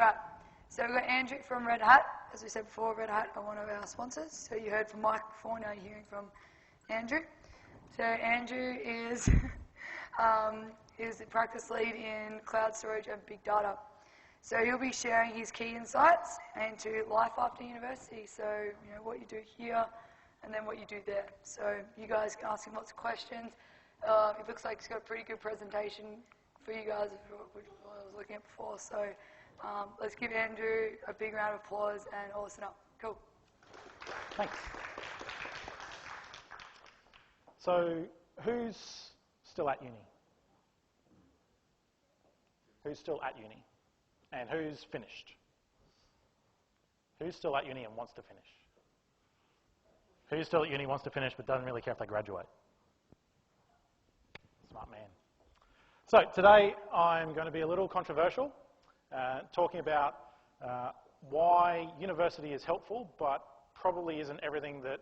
Right, so we've got Andrew from Red Hat. As we said before, Red Hat are one of our sponsors. So you heard from Mike before, now you're hearing from Andrew. So Andrew is the practice lead in cloud storage and big data. So he'll be sharing his key insights into life after university. So, you know, what you do here and then what you do there. So you guys can ask him lots of questions. It looks like he's got a pretty good presentation for you guys, which I was looking at before. So let's give Andrew a big round of applause and all listen up. Cool. Thanks. So who's still at uni? Who's still at uni? And who's finished? Who's still at uni and wants to finish? Who's still at uni, wants to finish, but doesn't really care if they graduate? Smart man. So today I'm going to be a little controversial, talking about why university is helpful, but probably isn't everything that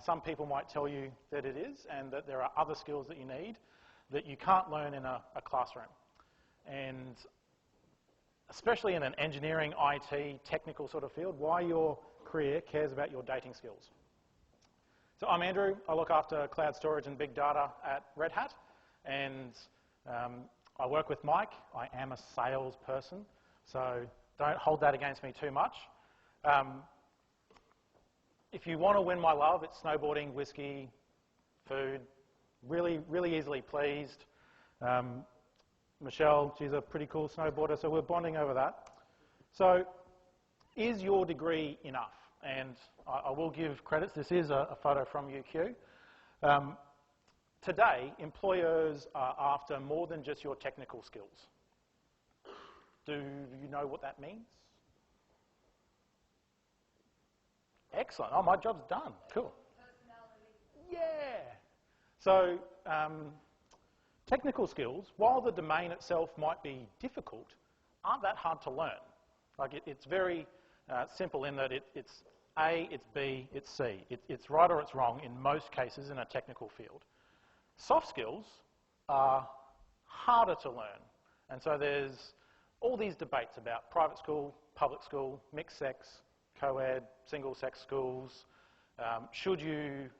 some people might tell you that it is, and that there are other skills that you need that you can't learn in a classroom. And especially in an engineering, IT, technical sort of field, why your career cares about your dating skills. So I'm Andrew. I look after cloud storage and big data at Red Hat, and I work with Mike. I am a salesperson, so don't hold that against me too much. If you want to win my love, it's snowboarding, whiskey, food, really, really easily pleased. Michelle, she's a pretty cool snowboarder, so we're bonding over that. So is your degree enough? And I will give credits. This is a photo from UQ. Today, employers are after more than just your technical skills. Do you know what that means? Excellent. Oh, my job's done. Cool. Personality. Yeah. So technical skills, while the domain itself might be difficult, aren't that hard to learn. Like it's very simple in that it's A, it's B, it's C. It's right or it's wrong in most cases in a technical field. Soft skills are harder to learn. And so there's all these debates about private school, public school, mixed sex, co-ed, single-sex schools. Should you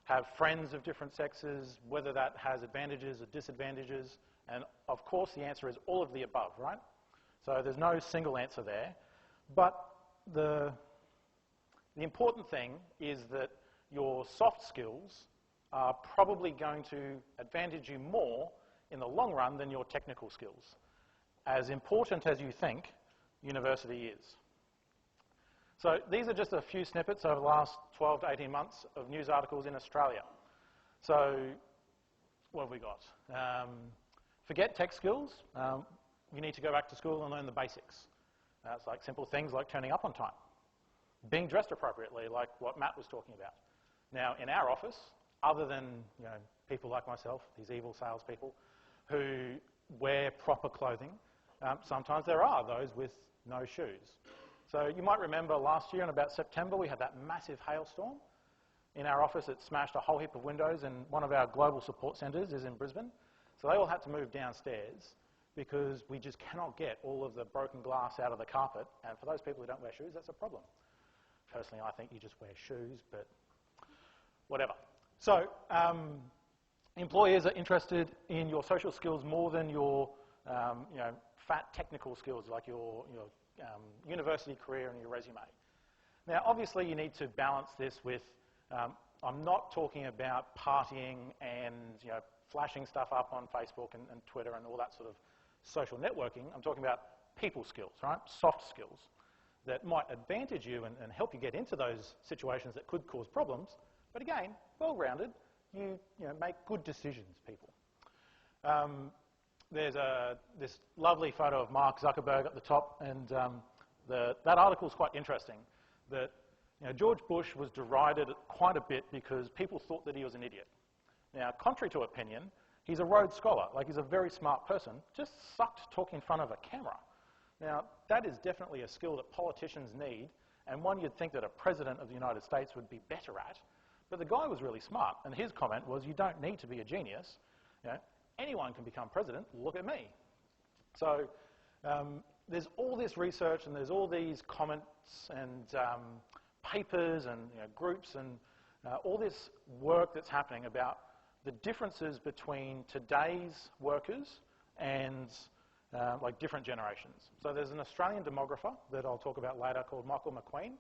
have friends of different sexes, whether that has advantages or disadvantages? And of course the answer is all of the above, right? So there's no single answer there. But the important thing is that your soft skills are probably going to advantage you more in the long run than your technical skills. As important as you think university is. So these are just a few snippets over the last 12 to 18 months of news articles in Australia. So what have we got? Forget tech skills. You need to go back to school and learn the basics. It's like simple things like turning up on time. Being dressed appropriately, like what Matt was talking about. Now, in our office, other than people like myself, these evil salespeople, who wear proper clothing, sometimes there are those with no shoes. So you might remember last year in about September, we had that massive hailstorm. In our office, it smashed a whole heap of windows, and one of our global support centres is in Brisbane. So they all had to move downstairs because we just cannot get all of the broken glass out of the carpet. And for those people who don't wear shoes, that's a problem. Personally, I think you just wear shoes, but whatever. So employers are interested in your social skills more than your fat technical skills, like your university career and your resume. Now, obviously, you need to balance this with, I'm not talking about partying and flashing stuff up on Facebook and Twitter and all that sort of social networking. I'm talking about people skills, right? Soft skills that might advantage you and help you get into those situations that could cause problems. But again, well-rounded, you make good decisions, people. There's this lovely photo of Mark Zuckerberg at the top, and that article is quite interesting. That George Bush was derided quite a bit because people thought that he was an idiot. Now, contrary to opinion, he's a Rhodes Scholar. Like, he's a very smart person, just sucked talking in front of a camera. Now, that is definitely a skill that politicians need, and one you'd think that a president of the United States would be better at. But the guy was really smart, and his comment was, you don't need to be a genius. Anyone can become president, look at me. So there's all this research and there's all these comments and papers and groups and all this work that's happening about the differences between today's workers and like different generations. So there's an Australian demographer that I'll talk about later called Michael McQueen.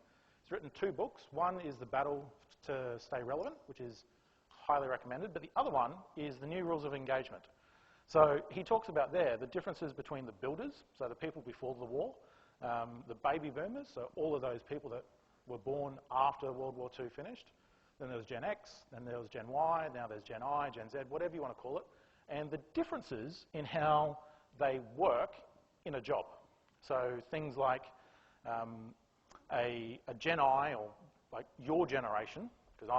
He's written 2 books. One is The Battle to Stay Relevant, which is highly recommended, but the other one is The New Rules of Engagement. So he talks about there the differences between the builders, so the people before the war, the baby boomers, so all of those people that were born after World War II finished. Then there was Gen X, then there was Gen Y, now there's Gen I, Gen Z, whatever you want to call it, and the differences in how they work in a job. So things like a Gen I, or like your generation, because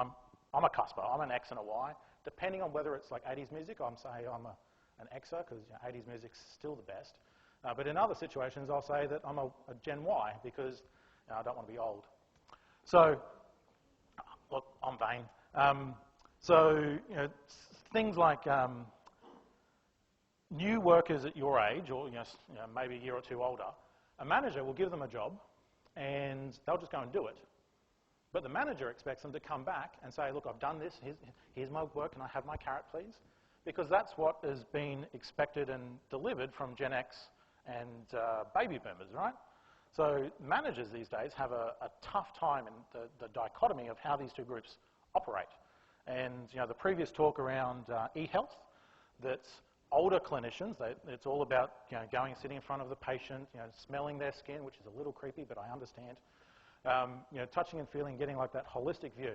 I'm a cusper, I'm an X and a Y. Depending on whether it's like 80s music, I'm an Xer, because 80s music's still the best. But in other situations, I'll say that I'm a Gen Y, because I don't want to be old. So, look, I'm vain. So, things like new workers at your age, or maybe a year or 2 older, a manager will give them a job, and they'll just go and do it. But the manager expects them to come back and say, look, I've done this, here's my work, can I have my carrot, please? Because that's what has been expected and delivered from Gen X and baby boomers, right? So managers these days have a tough time in the dichotomy of how these 2 groups operate. And the previous talk around e-health, that's older clinicians, it's all about going and sitting in front of the patient, smelling their skin, which is a little creepy, but I understand. Touching and feeling, getting like that holistic view,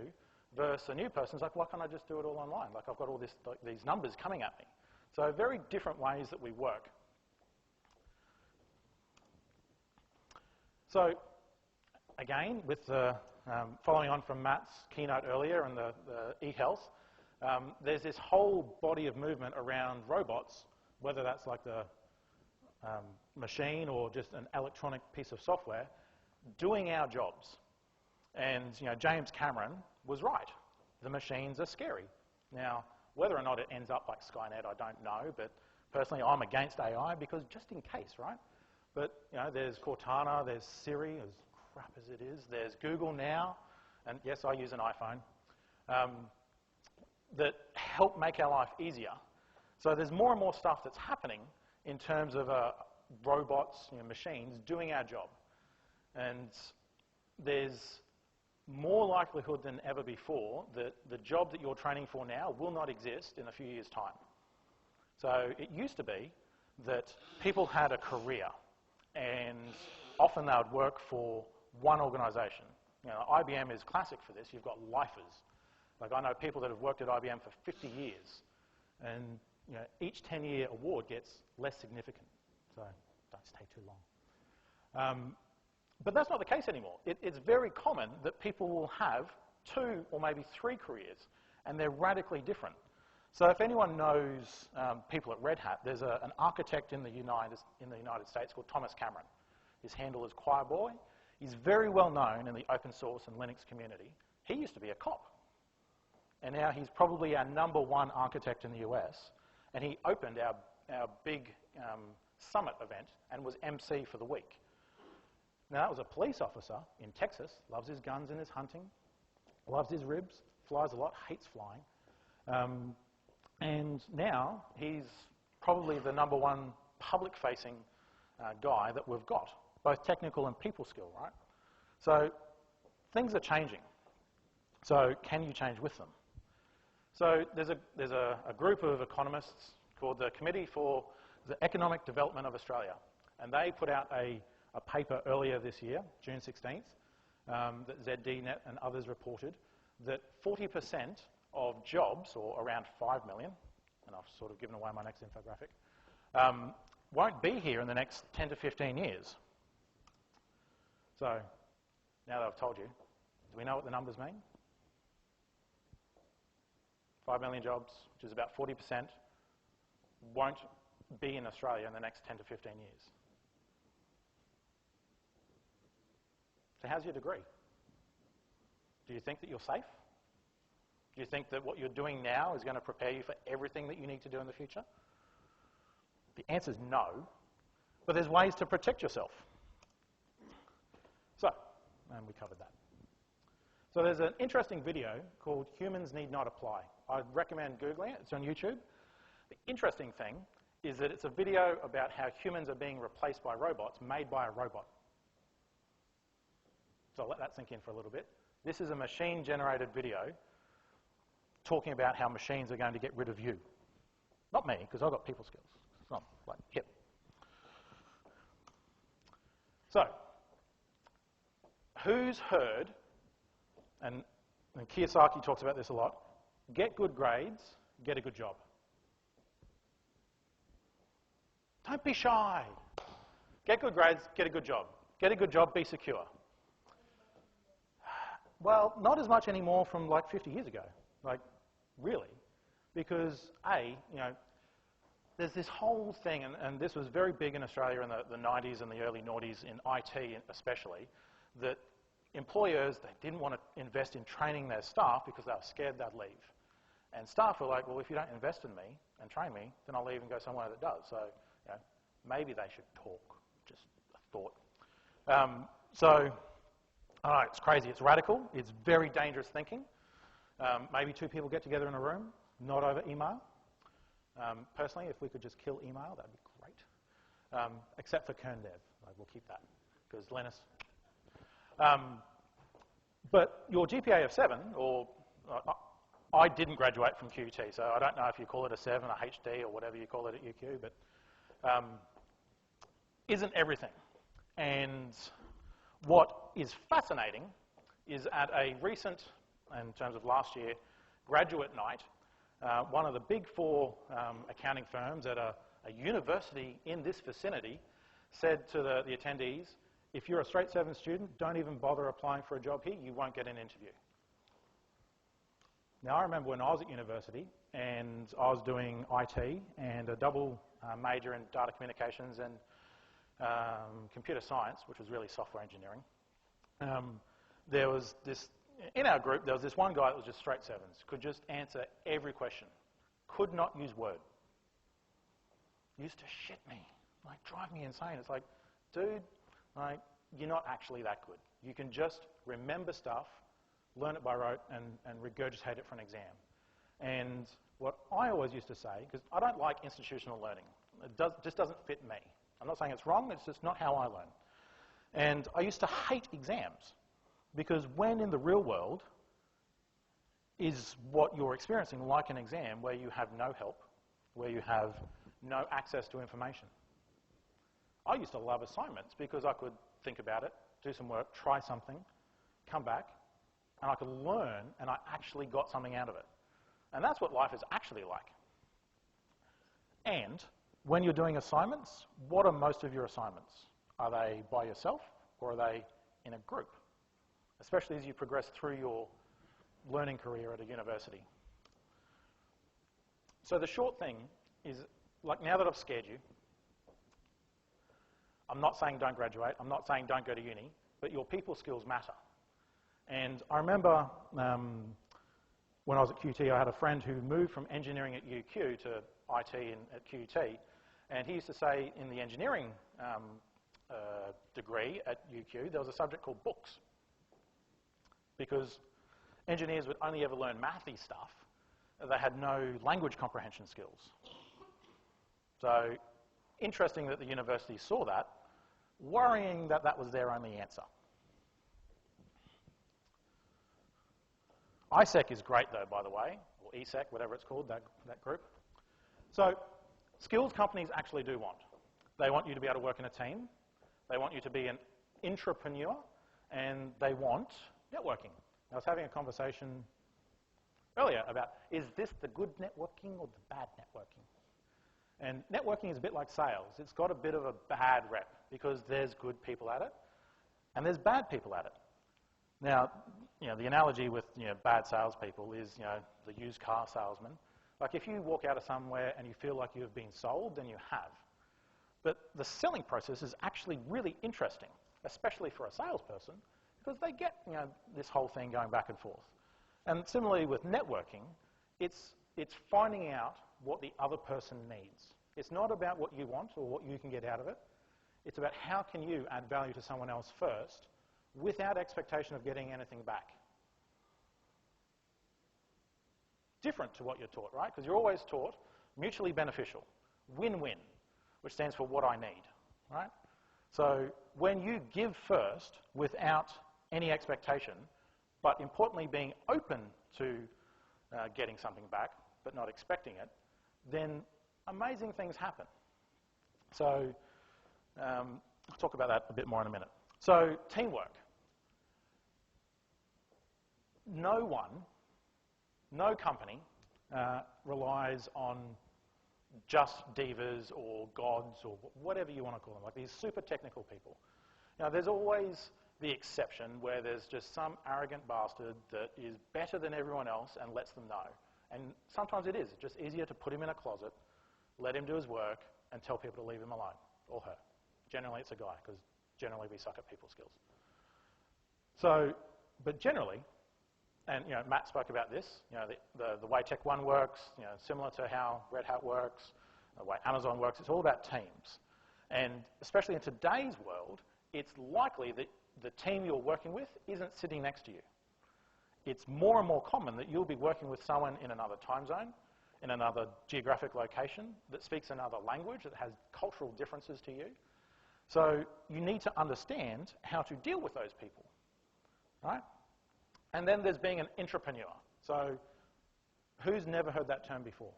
versus a new person's like, why can't I just do it all online? Like I've got all these numbers coming at me. So very different ways that we work. So again, with the following on from Matt's keynote earlier and the e-health, there's this whole body of movement around robots, whether that's like the machine or just an electronic piece of software, doing our jobs. And James Cameron was right. The machines are scary. Now, whether or not it ends up like Skynet, I don't know, but personally I'm against AI because just in case, right? But there's Cortana, there's Siri, as crap as it is, there's Google now, and yes, I use an iPhone, that help make our life easier. So there's more and more stuff that's happening in terms of robots, machines doing our job. And there's more likelihood than ever before that the job that you're training for now will not exist in a few years' time. So it used to be that people had a career, and often they would work for one organisation. IBM is classic for this. You've got lifers. Like I know people that have worked at IBM for 50 years, and each 10-year award gets less significant. So don't stay too long. But that's not the case anymore. It's very common that people will have 2 or maybe 3 careers, and they're radically different. So if anyone knows people at Red Hat, there's an architect in the United States called Thomas Cameron. His handle is Choir Boy. He's very well known in the open source and Linux community. He used to be a cop. And now he's probably our #1 architect in the US. And he opened our big summit event and was MC for the week. Now, that was a police officer in Texas, loves his guns and his hunting, loves his ribs, flies a lot, hates flying. And now he's probably the #1 public-facing guy that we've got, both technical and people skill, right? So things are changing. So can you change with them? So there's a group of economists called the Committee for the Economic Development of Australia, and they put out a paper earlier this year, June 16th, that ZDNet and others reported that 40% of jobs, or around 5 million, and I've sort of given away my next infographic, won't be here in the next 10 to 15 years. So now that I've told you, do we know what the numbers mean? 5 million jobs, which is about 40%, won't be in Australia in the next 10 to 15 years. So how's your degree? Do you think that you're safe? Do you think that what you're doing now is going to prepare you for everything that you need to do in the future? The answer is no. But there's ways to protect yourself. So, and we covered that. So there's an interesting video called Humans Need Not Apply. I'd recommend Googling it. It's on YouTube. The interesting thing is that it's a video about how humans are being replaced by robots made by a robot. So I'll let that sink in for a little bit. This is a machine-generated video talking about how machines are going to get rid of you. Not me, because I've got people skills. It's not like hip. So, who's heard, and Kiyosaki talks about this a lot, get good grades, get a good job. Don't be shy. Get good grades, get a good job. Get a good job, be secure. Well, not as much anymore from like 50 years ago. Like, really. Because, there's this whole thing, and this was very big in Australia in the 90s and the early noughties, in IT especially, that employers, they didn't want to invest in training their staff because they were scared they'd leave. And staff were like, well, if you don't invest in me and train me, then I'll leave and go somewhere that does. So, maybe they should talk. Just a thought. It's crazy. It's radical. It's very dangerous thinking. Maybe two people get together in a room, not over email. Personally, if we could just kill email, that'd be great. Except for KernDev. We'll keep that, because Linus. But your GPA of 7, or I didn't graduate from QUT, so I don't know if you call it a 7, a HD, or whatever you call it at UQ, but isn't everything. And what is fascinating is at a recent, in terms of last year, graduate night, one of the big 4 accounting firms at a university in this vicinity said to the attendees, if you're a straight 7 student, don't even bother applying for a job here, you won't get an interview. Now, I remember when I was at university and I was doing IT and a double major in data communications and computer science, which was really software engineering. There was this, in our group, there was this one guy that was just straight 7s, could just answer every question, could not use Word. Used to shit me, like drive me insane. It's like, dude, like, you're not actually that good. You can just remember stuff, learn it by rote, and regurgitate it for an exam. And what I always used to say, because I don't like institutional learning, it just doesn't fit me. I'm not saying it's wrong, it's just not how I learn. And I used to hate exams, because when in the real world is what you're experiencing like an exam where you have no help, where you have no access to information. I used to love assignments because I could think about it, do some work, try something, come back, and I could learn, and I actually got something out of it. And that's what life is actually like. And when you're doing assignments, what are most of your assignments? Are they by yourself, or are they in a group? Especially as you progress through your learning career at a university. So the short thing is, like, now that I've scared you, I'm not saying don't graduate, I'm not saying don't go to uni, but your people skills matter. And I remember when I was at QT, I had a friend who moved from engineering at UQ to IT at QT, and he used to say in the engineering degree at UQ, there was a subject called books. Because engineers would only ever learn mathy stuff, they had no language comprehension skills. So, interesting that the university saw that, worrying that that was their only answer. ISEC is great though, by the way, or ESEC, whatever it's called, that group. So, skills companies actually do want. They want you to be able to work in a team, they want you to be an intrapreneur, and they want networking. I was having a conversation earlier about, is this the good networking or the bad networking? And networking is a bit like sales. It's got a bit of a bad rep because there's good people at it and there's bad people at it. Now, the analogy with bad salespeople is the used car salesman. Like, if you walk out of somewhere and you feel like you've been sold, then you have. But the selling process is actually really interesting, especially for a salesperson, because they get this whole thing going back and forth. And similarly with networking, it's finding out what the other person needs. It's not about what you want or what you can get out of it. It's about how can you add value to someone else first without expectation of getting anything back. Different to what you're taught, right? Because you're always taught mutually beneficial, win-win, which stands for what I need, right? So when you give first without any expectation, but importantly being open to getting something back, but not expecting it, then amazing things happen. So I'll talk about that a bit more in a minute. So teamwork. No company relies on just divas or gods or whatever you want to call them, like these super technical people. Now, there's always the exception where there's just some arrogant bastard that is better than everyone else and lets them know. And sometimes it is. It's just easier to put him in a closet, let him do his work, and tell people to leave him alone, or her. Generally, it's a guy, because generally we suck at people skills. So, but generally, and Matt spoke about this, the way Tech One works, similar to how Red Hat works, the way Amazon works, it's all about teams. And especially in today's world, it's likely that the team you're working with isn't sitting next to you. It's more and more common that you'll be working with someone in another time zone, in another geographic location, that speaks another language, that has cultural differences to you. So you need to understand how to deal with those people, right? And then there's being an intrapreneur. So who's never heard that term before?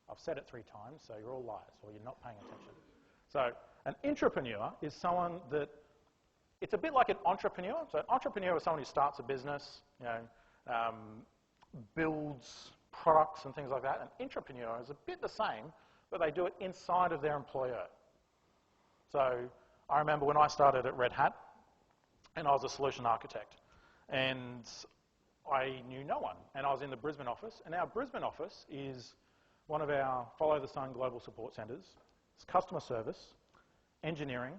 I've said it 3 times, so you're all liars, or you're not paying attention. So an intrapreneur is someone that, it's a bit like an entrepreneur. So an entrepreneur is someone who starts a business, builds products and things like that. An intrapreneur is a bit the same, but they do it inside of their employer. So I remember when I started at Red Hat, and I was a solution architect. And I knew no one. And I was in the Brisbane office. And our Brisbane office is one of our follow-the-sun global support centres. It's customer service, engineering,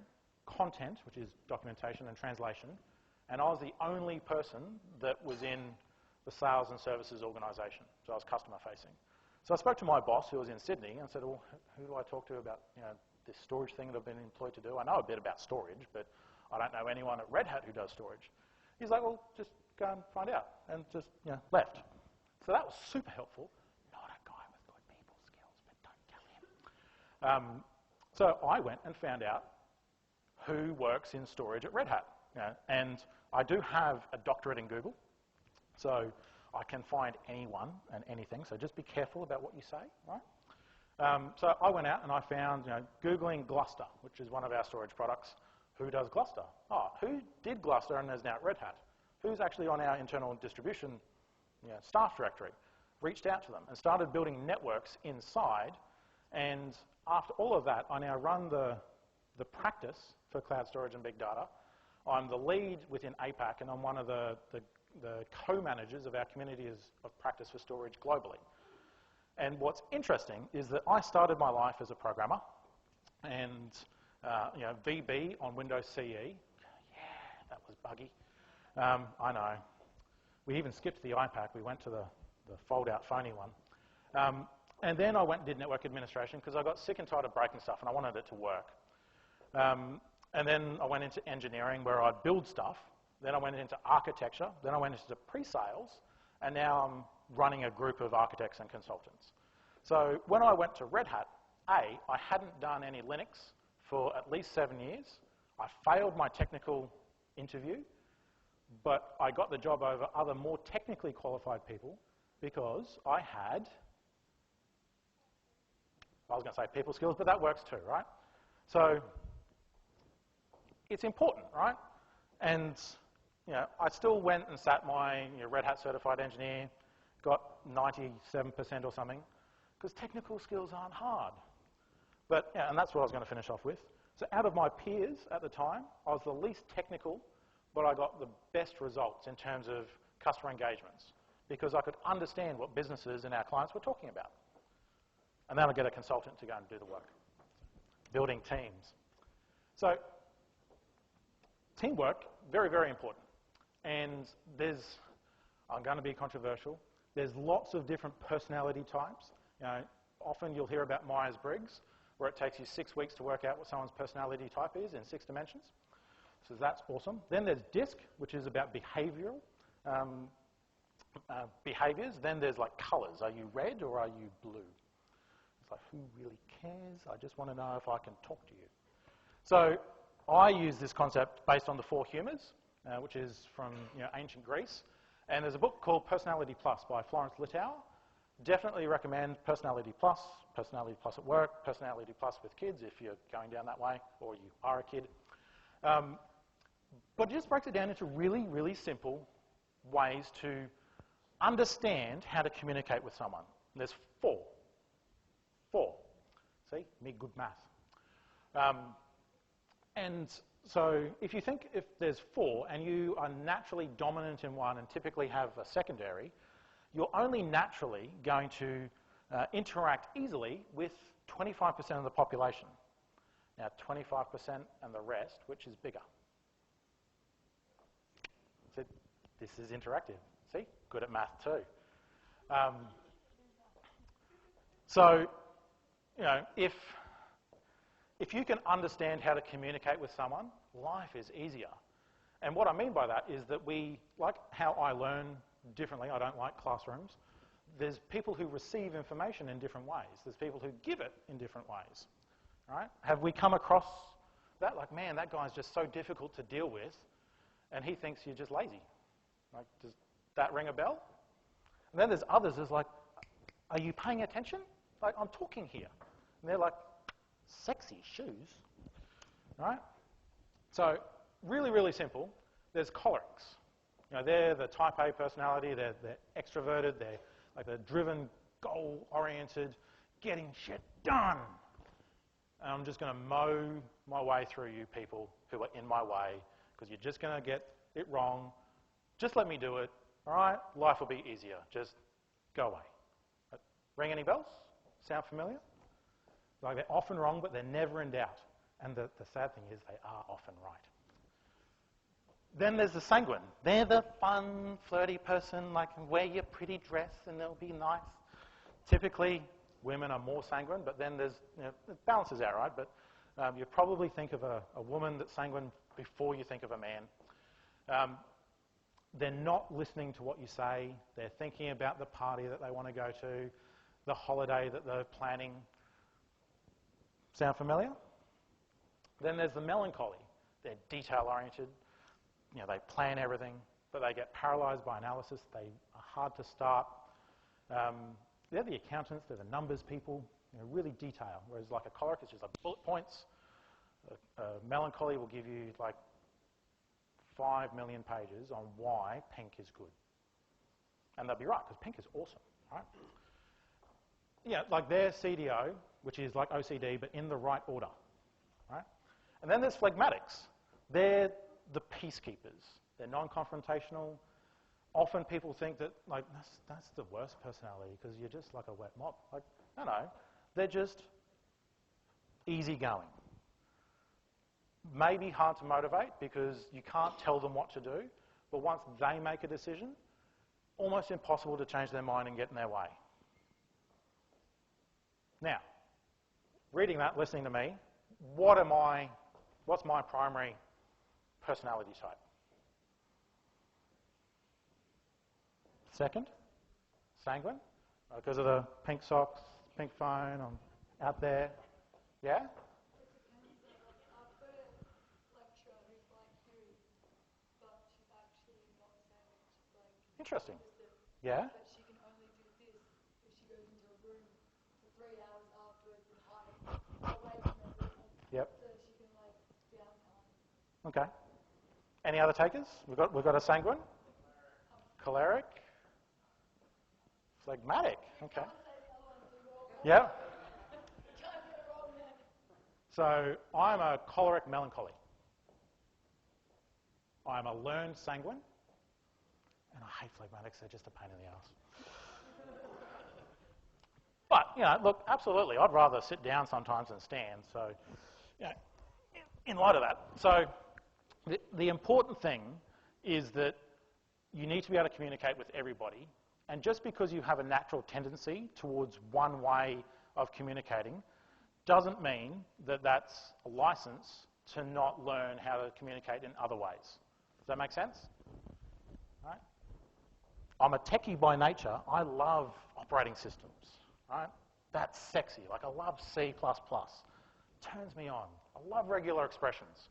content, which is documentation and translation. And I was the only person that was in the sales and services organisation. So I was customer-facing. So I spoke to my boss, who was in Sydney, and said, well, who do I talk to about this storage thing that I've been employed to do? I know a bit about storage, but I don't know anyone at Red Hat who does storage. He's like, well, just go and find out, and just left. So that was super helpful. Not a guy with good people skills, but don't tell him. So I went and found out who works in storage at Red Hat. And I do have a doctorate in Google, so I can find anyone and anything, so just be careful about what you say, right? So I went out and I found, Googling Gluster, which is one of our storage products. Who does Gluster? Oh, who did Gluster and is now at Red Hat? Who's actually on our internal distribution staff directory? Reached out to them and started building networks inside. And after all of that, I now run the practice for cloud storage and big data. I'm the lead within APAC, and I'm one of the co-managers of our communities of practice for storage globally. And what's interesting is that I started my life as a programmer, and VB on Windows CE. Yeah, that was buggy. I know. We even skipped the iPac. We went to the fold-out phony one. And then I went and did network administration because I got sick and tired of breaking stuff and I wanted it to work. And then I went into engineering where I'd build stuff. Then I went into architecture. Then I went into pre-sales. And now I'm running a group of architects and consultants. So when I went to Red Hat, I hadn't done any Linux for at least 7 years. I failed my technical interview, but I got the job over other more technically qualified people because I had, I was going to say people skills, but that works too, right? So it's important, right? And I still went and sat my Red Hat certified engineer, got 97% or something, because technical skills aren't hard. But, and that's what I was going to finish off with. So out of my peers at the time, I was the least technical, but I got the best results in terms of customer engagements because I could understand what businesses and our clients were talking about. And then I'd get a consultant to go and do the work. Building teams. So teamwork, very, very important. And I'm going to be controversial, there's lots of different personality types. Often you'll hear about Myers-Briggs. where it takes you 6 weeks to work out what someone's personality type is in 6 dimensions. So that's awesome. Then there's DISC, which is about behavioural behaviours. Then there's like colours. Are you red or are you blue? It's like, who really cares? I just want to know if I can talk to you. So I use this concept based on the 4 humours, which is from ancient Greece. And there's a book called Personality Plus by Florence Littauer. Definitely recommend Personality Plus at work, Personality Plus with kids if you're going down that way or you are a kid. But it just breaks it down into really, really simple ways to understand how to communicate with someone. And there's 4. 4. See? Me good math. And so if you think if there's 4 and you are naturally dominant in one and typically have a secondary, you're only naturally going to interact easily with 25% of the population. Now 25% and the rest, which is bigger? So this is interactive. See? Good at math too. So, if you can understand how to communicate with someone, life is easier. And what I mean by that is that we, like how I learn differently, I don't like classrooms, there's people who receive information in different ways. There's people who give it in different ways. Right? Have we come across that? Like, man, that guy's just so difficult to deal with, and he thinks you're just lazy. Like, does that ring a bell? And then there's others who's like, are you paying attention? Like, I'm talking here. And they're like, sexy shoes. Right? So, really, really simple. There's cholerics. They're the type A personality. They're extroverted. They're driven, goal-oriented, getting shit done. And I'm just going to mow my way through you people who are in my way because you're just going to get it wrong. Just let me do it. All right? Life will be easier. Just go away. Ring any bells? Sound familiar? Like, they're often wrong, but they're never in doubt. And the sad thing is they are often right. Then there's the sanguine. They're the fun, flirty person, like, wear your pretty dress and they'll be nice. Typically, women are more sanguine, but then there's, it balances out, right? But you probably think of a woman that's sanguine before you think of a man. They're not listening to what you say. They're thinking about the party that they want to go to, the holiday that they're planning. Sound familiar? Then there's the melancholy. They're detail-oriented. They plan everything, but they get paralysed by analysis. They are hard to start. They're the accountants. They're the numbers people. Really detail. Whereas like a choleric is just like bullet points. A melancholy will give you like 5 million pages on why pink is good. And they'll be right, because pink is awesome, right? Yeah, like their CDO, which is like OCD, but in the right order, right? And then there's phlegmatics. They're the peacekeepers. They're non-confrontational. Often people think that, like, that's the worst personality because you're just like a wet mop. Like, no. They're just easygoing. Maybe hard to motivate because you can't tell them what to do, but once they make a decision, almost impossible to change their mind and get in their way. Now, reading that, listening to me, what's my primary personality type? Second, sanguine, because of the pink socks, pink phone, I'm out there. Yeah? Interesting. Yeah? But she can only do this if she goes into a room for 3 hours afterwards and hides away from everyone. Yep. So she can like downtime. Okay. Any other takers? We've got a sanguine, choleric, phlegmatic. Okay. Yeah. So I'm a choleric melancholy. I'm a learned sanguine. And I hate phlegmatics, they're just a pain in the ass. But, look, absolutely, I'd rather sit down sometimes than stand. So, in light of that, so the important thing is that you need to be able to communicate with everybody. And just because you have a natural tendency towards one way of communicating doesn't mean that that's a license to not learn how to communicate in other ways. Does that make sense? Right? I'm a techie by nature. I love operating systems. Right? That's sexy. Like, I love C++. Turns me on. I love regular expressions.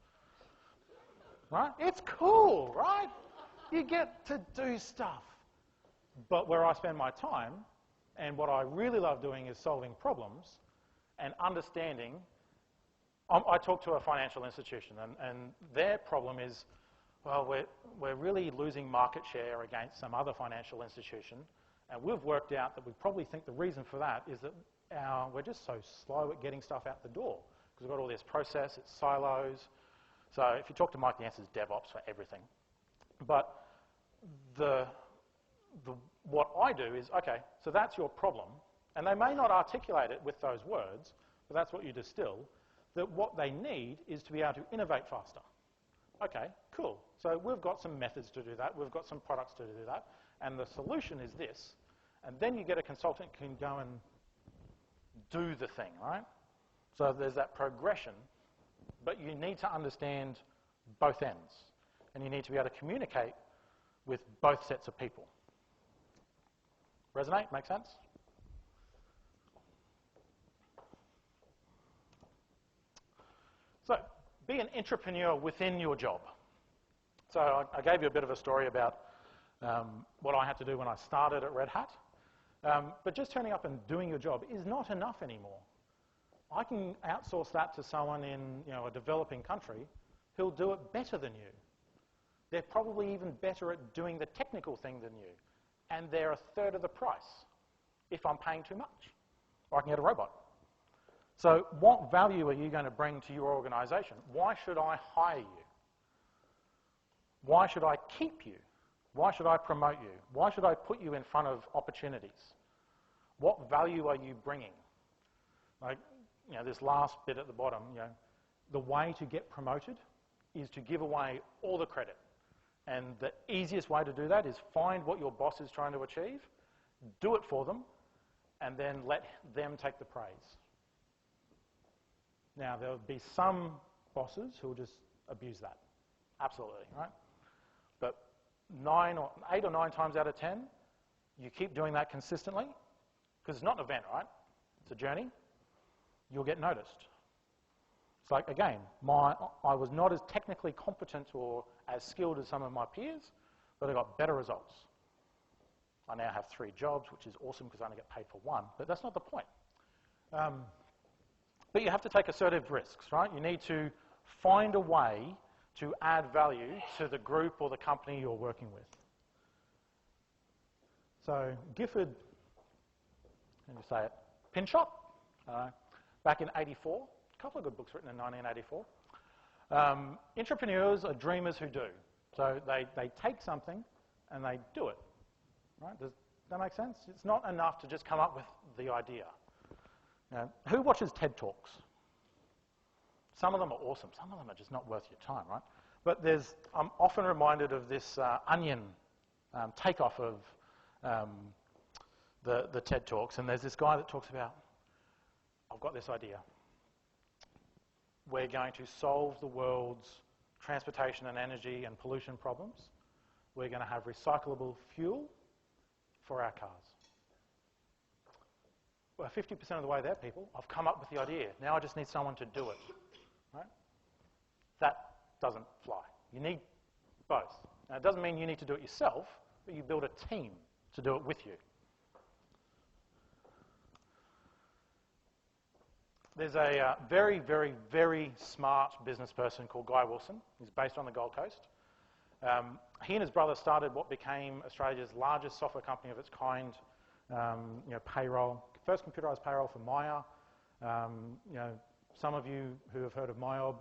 Right? It's cool, right? You get to do stuff. But where I spend my time, and what I really love doing, is solving problems and understanding. I talk to a financial institution, and their problem is, well, we're really losing market share against some other financial institution, and we've worked out that we probably think the reason for that is that we're just so slow at getting stuff out the door, because we've got all this process, it's silos. So if you talk to Mike, the answer is DevOps for everything. But what I do is, okay, so that's your problem, and they may not articulate it with those words, but that's what you distill, that what they need is to be able to innovate faster. Okay, cool. So we've got some methods to do that, we've got some products to do that, and the solution is this, and then you get a consultant who can go and do the thing, right? So there's that progression, but you need to understand both ends, and you need to be able to communicate with both sets of people. Resonate? Make sense? So, be an entrepreneur within your job. So I gave you a bit of a story about what I had to do when I started at Red Hat. But just turning up and doing your job is not enough anymore. I can outsource that to someone in a developing country who'll do it better than you. They're probably even better at doing the technical thing than you. And they're a third of the price if I'm paying too much. Or I can get a robot. So what value are you going to bring to your organization? Why should I hire you? Why should I keep you? Why should I promote you? Why should I put you in front of opportunities? What value are you bringing? Like, this last bit at the bottom, the way to get promoted is to give away all the credit. And the easiest way to do that is find what your boss is trying to achieve, do it for them, and then let them take the praise. Now, there will be some bosses who will just abuse that. Absolutely, right? But 8 or 9 times out of 10, you keep doing that consistently, because it's not an event, right? It's a journey. You'll get noticed. It's like, again, I was not as technically competent or as skilled as some of my peers, but I got better results. I now have 3 jobs, which is awesome because I only get paid for 1, but that's not the point. But you have to take assertive risks, right? You need to find a way to add value to the group or the company you're working with. So Gifford, let me say it, Pinchot, back in '84, a couple of good books written in 1984. Entrepreneurs are dreamers who do. So they take something and they do it. Right? Does that make sense? It's not enough to just come up with the idea. Who watches TED Talks? Some of them are awesome. Some of them are just not worth your time, right? But I'm often reminded of this Onion takeoff of the TED Talks, and there's this guy that talks about, I've got this idea. We're going to solve the world's transportation and energy and pollution problems. We're going to have recyclable fuel for our cars. Well, 50% of the way there, people. I've come up with the idea. Now I just need someone to do it. Right? That doesn't fly. You need both. Now, it doesn't mean you need to do it yourself, but you build a team to do it with you. There's a very, very, very smart business person called Guy Wilson. He's based on the Gold Coast. He and his brother started what became Australia's largest software company of its kind, payroll. First computerized payroll for Maya. Some of you who have heard of MyOb,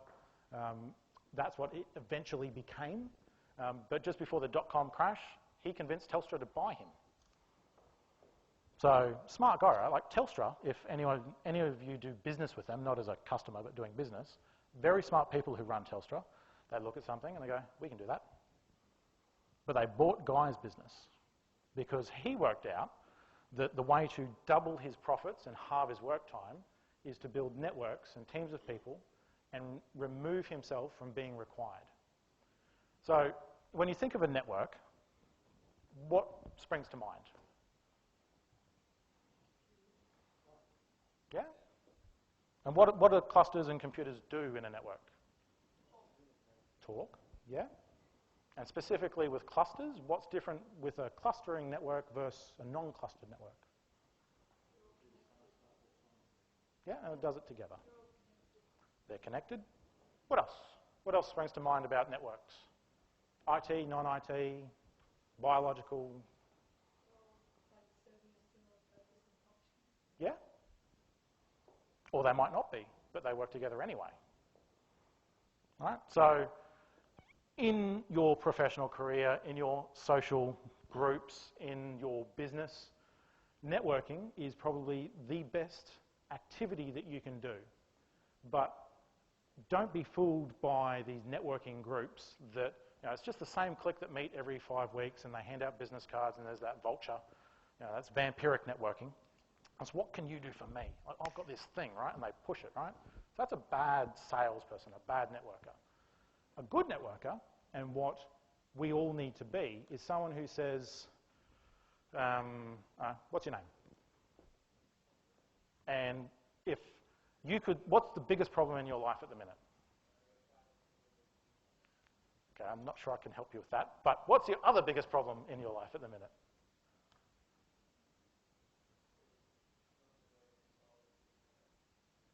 that's what it eventually became. But just before the dot-com crash, he convinced Telstra to buy him. So, smart guy, right? Like Telstra, if any of you do business with them, not as a customer, but doing business, very smart people who run Telstra, they look at something and they go, we can do that. But they bought Guy's business because he worked out that the way to double his profits and halve his work time is to build networks and teams of people and remove himself from being required. So when you think of a network, what springs to mind? Yeah? And what do clusters and computers do in a network? Talk, yeah? And specifically with clusters, what's different with a clustering network versus a non-clustered network? Yeah, and it does it together. They're connected. What else? What else springs to mind about networks? IT, non-IT, biological? Yeah? Or they might not be, but they work together anyway. Right? So in your professional career, in your social groups, in your business, networking is probably the best activity that you can do. But don't be fooled by these networking groups that, it's just the same clique that meet every 5 weeks and they hand out business cards and there's that vulture. That's vampiric networking. That's what can you do for me? I've got this thing, right? And they push it, right? So that's a bad salesperson, a bad networker. A good networker, and what we all need to be, is someone who says, what's your name? And if you could, what's the biggest problem in your life at the minute? Okay, I'm not sure I can help you with that, but what's your other biggest problem in your life at the minute?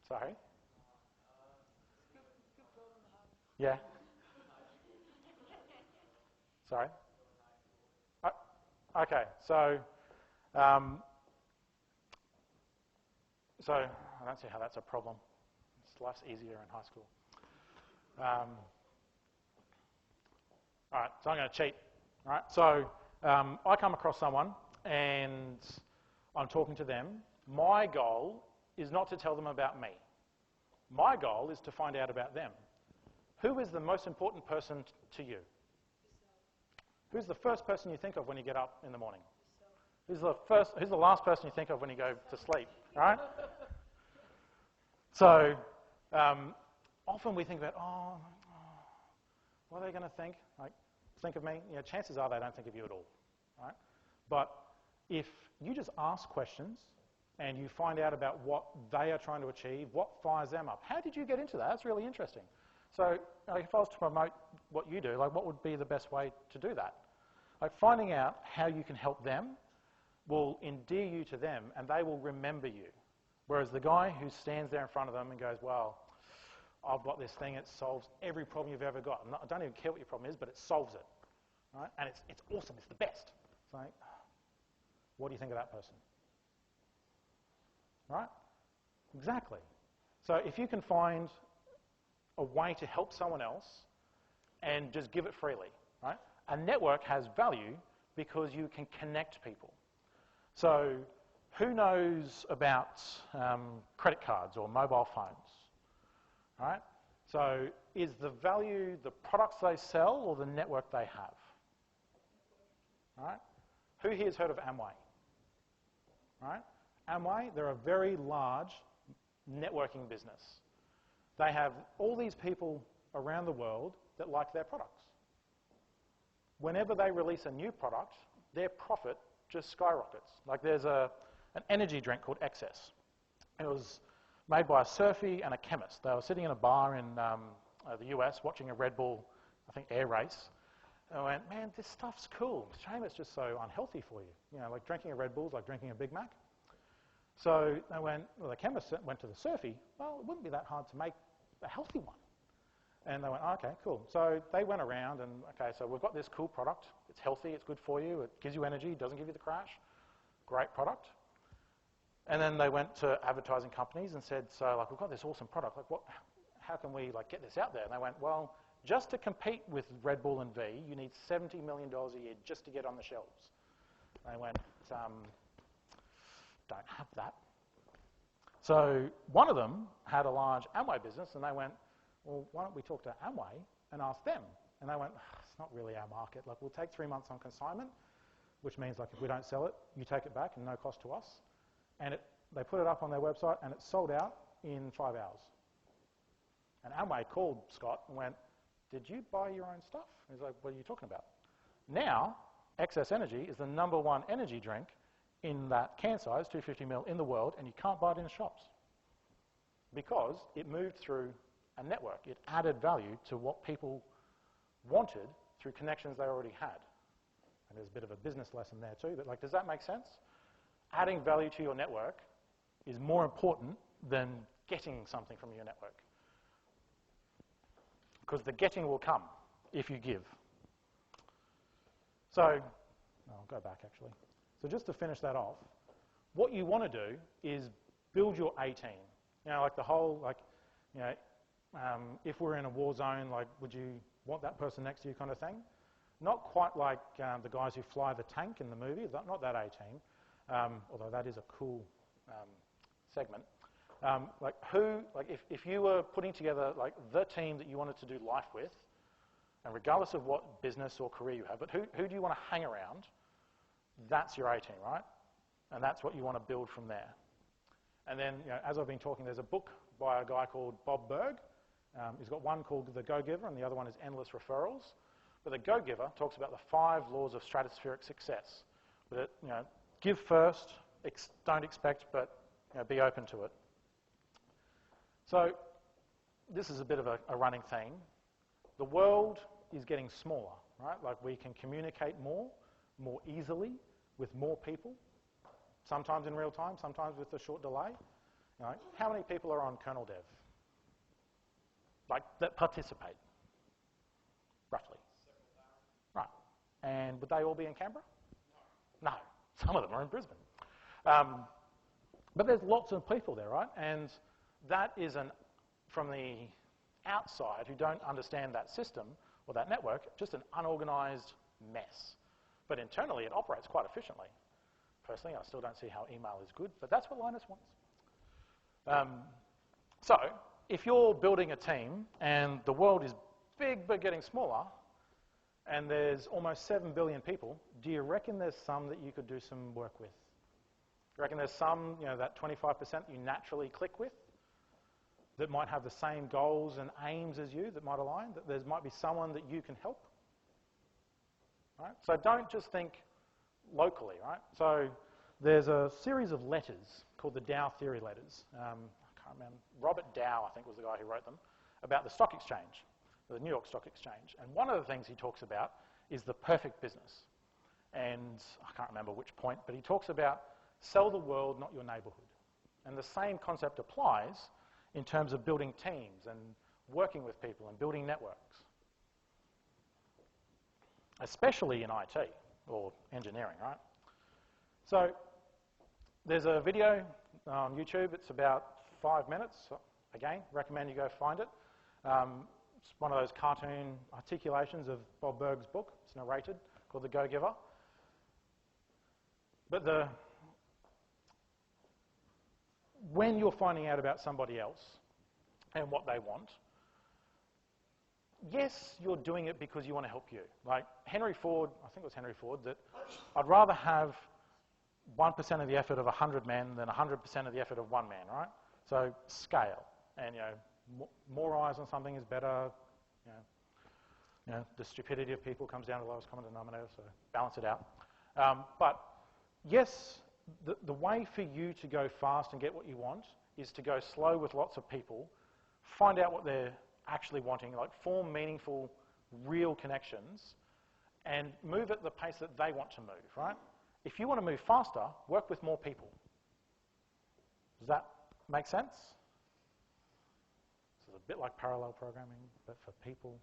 Sorry? Yeah? Sorry? Okay, so I don't see how that's a problem. Life's easier in high school. All right, so I'm going to cheat. All right, so I come across someone and I'm talking to them. My goal is not to tell them about me. My goal is to find out about them. Who is the most important person to you? Who's the first person you think of when you get up in the morning? Who's the last person you think of when you go to sleep? All right? So often we think about, what are they going to think? Like, think of me. Chances are they don't think of you at all. Right? But if you just ask questions and you find out about what they are trying to achieve, what fires them up. How did you get into that? That's really interesting. So if I was to promote what you do, what would be the best way to do that? Finding out how you can help them will endear you to them and they will remember you. Whereas the guy who stands there in front of them and goes, well, I've got this thing, it solves every problem you've ever got. I don't even care what your problem is, but it solves it. Right? And it's awesome, it's the best. It's like, what do you think of that person? Right? Exactly. So if you can find a way to help someone else and just give it freely, right? A network has value because you can connect people. So who knows about credit cards or mobile phones, right? So is the value the products they sell or the network they have? Right? Who here has heard of Amway? Right? Amway, they're a very large networking business. They have all these people around the world that like their products. Whenever they release a new product, their profit just skyrockets. Like there's an energy drink called Excess. It was made by a surfie and a chemist. They were sitting in a bar in the US watching a Red Bull, I think, air race. And I went, man, this stuff's cool. It's a shame it's just so unhealthy for you. Like drinking a Red Bull is like drinking a Big Mac. So they went, well, the chemist went to the surfie, well, it wouldn't be that hard to make a healthy one. And they went, oh, okay, cool. So they went around and, okay, so we've got this cool product. It's healthy, it's good for you, it gives you energy, doesn't give you the crash. Great product. And then they went to advertising companies and said, so we've got this awesome product, how can we get this out there? And they went, well, just to compete with Red Bull and V, you need $70 million a year just to get on the shelves. And they went, don't have that. So one of them had a large Amway business and they went, well, why don't we talk to Amway and ask them? And they went, it's not really our market. We'll take 3 months on consignment, which means if we don't sell it, you take it back and no cost to us. And they put it up on their website and it sold out in 5 hours. And Amway called Scott and went, did you buy your own stuff? He's like, what are you talking about? Now, Excess Energy is the #1 energy drink in that can size, 250ml, in the world, and you can't buy it in the shops because it moved through a network. It added value to what people wanted through connections they already had. And there's a bit of a business lesson there too, but like, does that make sense? Adding value to your network is more important than getting something from your network. Because the getting will come if you give. So, I'll go back actually. So just to finish that off, what you want to do is build your A team. You know, like the whole, like, you know, if we're in a war zone, like, would you want that person next to you kind of thing? Not quite like the guys who fly the tank in the movie, not that A team, although that is a cool segment. Like if you were putting together like the team that you wanted to do life with, and regardless of what business or career you have, but who do you want to hang around? That's your A team, right? And that's what you want to build from there. And then, you know, as I've been talking, there's a book by a guy called Bob Berg. He's got one called The Go-Giver, and the other one is Endless Referrals. But The Go-Giver talks about the 5 laws of stratospheric success. But it, you know, give first, don't expect, but you know, be open to it. So this is a bit of a running theme. The world is getting smaller, right? Like we can communicate more easily with more people, sometimes in real time, sometimes with a short delay. You know, how many people are on kernel dev? Like that participate, roughly. Right. And would they all be in Canberra? No. Some of them are in Brisbane. But there's lots of people there, right? And that is from the outside who don't understand that system or that network, just an unorganized mess. But internally, it operates quite efficiently. Personally, I still don't see how email is good, but that's what Linus wants. So, if you're building a team and the world is big but getting smaller, and there's almost 7 billion people, do you reckon there's some that you could do some work with? Do you reckon there's some, you know, that 25% you naturally click with that might have the same goals and aims as you, that might align, that there might be someone that you can help? Right? So don't just think locally, right? So there's a series of letters called the Dow Theory Letters. I can't remember. Robert Dow, I think, was the guy who wrote them, about the stock exchange, the New York Stock Exchange. And one of the things he talks about is the perfect business. And I can't remember which point, but he talks about sell the world, not your neighborhood. And the same concept applies in terms of building teams and working with people and building networks, especially in IT or engineering, right? So there's a video on YouTube. It's about 5 minutes. Again, recommend you go find it. It's one of those cartoon articulations of Bob Berg's book. It's narrated, called The Go-Giver. But when you're finding out about somebody else and what they want, yes, you're doing it because you want to help you. Like Henry Ford, I think it was Henry Ford, that I'd rather have 1% of the effort of 100 men than 100% of the effort of one man, right? So scale, and you know, more eyes on something is better. You know, the stupidity of people comes down to the lowest common denominator, so balance it out. But yes, the way for you to go fast and get what you want is to go slow with lots of people, find out what they're actually wanting, like form meaningful, real connections, and move at the pace that they want to move, right? If you want to move faster, work with more people. Does that make sense? This is a bit like parallel programming, but for people.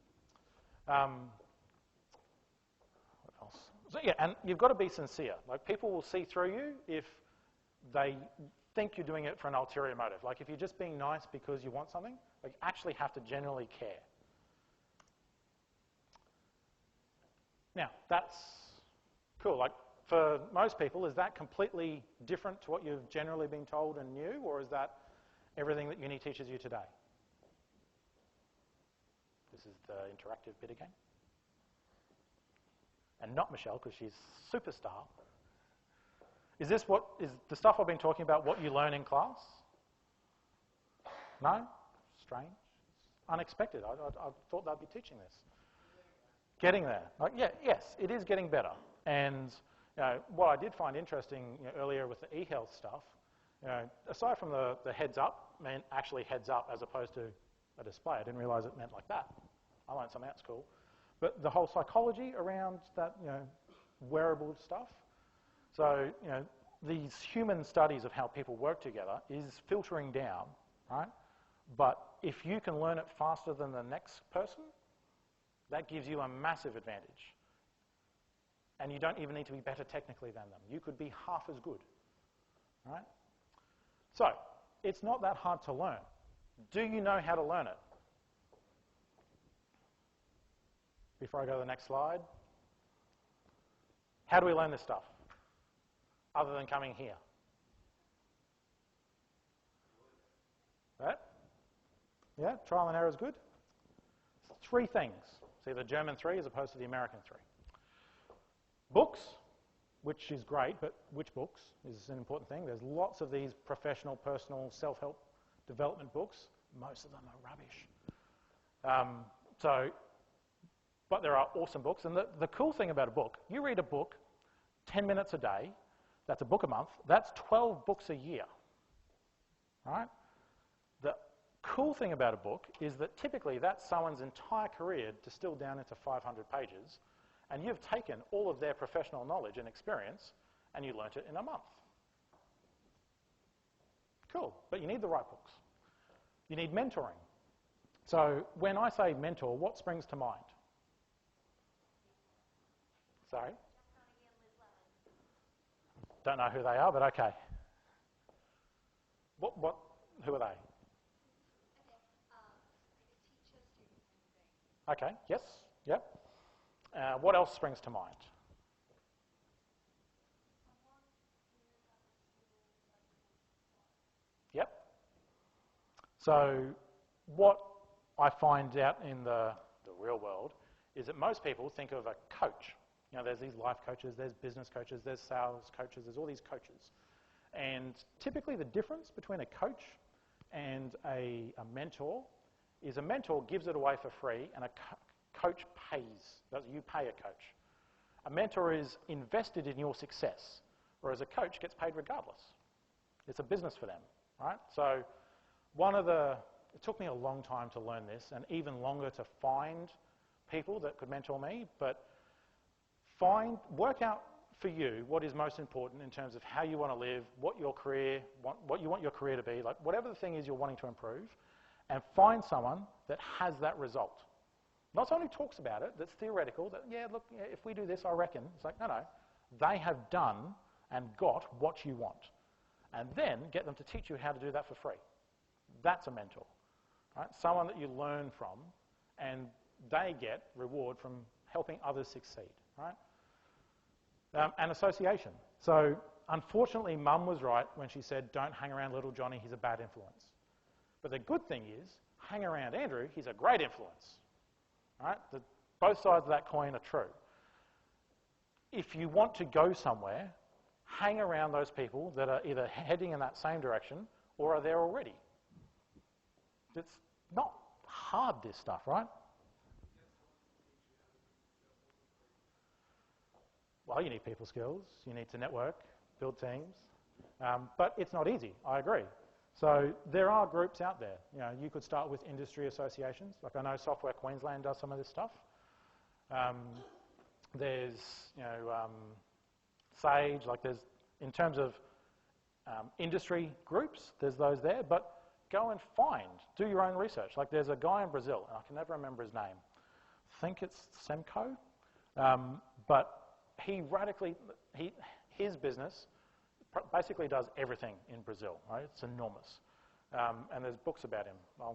What else? So yeah, and you've got to be sincere. Like people will see through you if they think you're doing it for an ulterior motive. Like if you're just being nice because you want something, like you actually have to genuinely care. Now, that's cool. Like for most people, is that completely different to what you've generally been told and knew, or is that everything that uni teaches you today? This is the interactive bit again. And not Michelle, because she's superstar. Is the stuff I've been talking about what you learn in class? No? Strange? Unexpected. I thought they'd be teaching this. Getting there. Yes, it is getting better. And what I did find interesting earlier with the e-health stuff, aside from the heads up, meant actually heads up as opposed to a display. I didn't realise it meant like that. I learned something that's cool. But the whole psychology around that, wearable stuff. So, these human studies of how people work together is filtering down, right? But if you can learn it faster than the next person, that gives you a massive advantage. And you don't even need to be better technically than them. You could be half as good, right? So, it's not that hard to learn. Do you know how to learn it? Before I go to the next slide. How do we learn this stuff? Other than coming here. Right? Yeah, trial and error is good. 3 things. See the German 3 as opposed to the American 3. Books, which is great, but which books is an important thing. There's lots of these professional, personal, self-help development books. Most of them are rubbish. But there are awesome books. And the cool thing about a book, you read a book 10 minutes a day, that's a book a month, that's 12 books a year, right? The cool thing about a book is that typically that's someone's entire career distilled down into 500 pages, and you've taken all of their professional knowledge and experience and you learnt it in a month. Cool, but you need the right books. You need mentoring. So when I say mentor, what springs to mind? Sorry? Don't know who they are, but okay. Who are they? Okay, yes, yep. What else springs to mind? Yep. So what I find out in the real world is that most people think of a coach. There's these life coaches, there's business coaches, there's sales coaches, there's all these coaches. And typically the difference between a coach and a mentor is a mentor gives it away for free and a coach pays. You pay a coach. A mentor is invested in your success, whereas a coach gets paid regardless. It's a business for them, right? So it took me a long time to learn this and even longer to find people that could mentor me, but work out for you what is most important in terms of how you want to live, what you want your career to be, like whatever the thing is you're wanting to improve, and find someone that has that result. Not someone who talks about it, that's theoretical, that, if we do this, I reckon. It's like, no. They have done and got what you want. And then get them to teach you how to do that for free. That's a mentor, right? Someone that you learn from, and they get reward from helping others succeed, right? And association. So, unfortunately, Mum was right when she said, don't hang around little Johnny, he's a bad influence. But the good thing is, hang around Andrew, he's a great influence. Right? Both sides of that coin are true. If you want to go somewhere, hang around those people that are either heading in that same direction or are there already. It's not hard, this stuff, right? Well, you need people skills, you need to network, build teams, but it's not easy, I agree. So there are groups out there. You could start with industry associations. Like I know Software Queensland does some of this stuff. There's, Sage, in terms of industry groups, there's those there, but go and do your own research. Like there's a guy in Brazil, and I can never remember his name. I think it's Semco, but his business basically does everything in Brazil, right? It's enormous. And there's books about him. I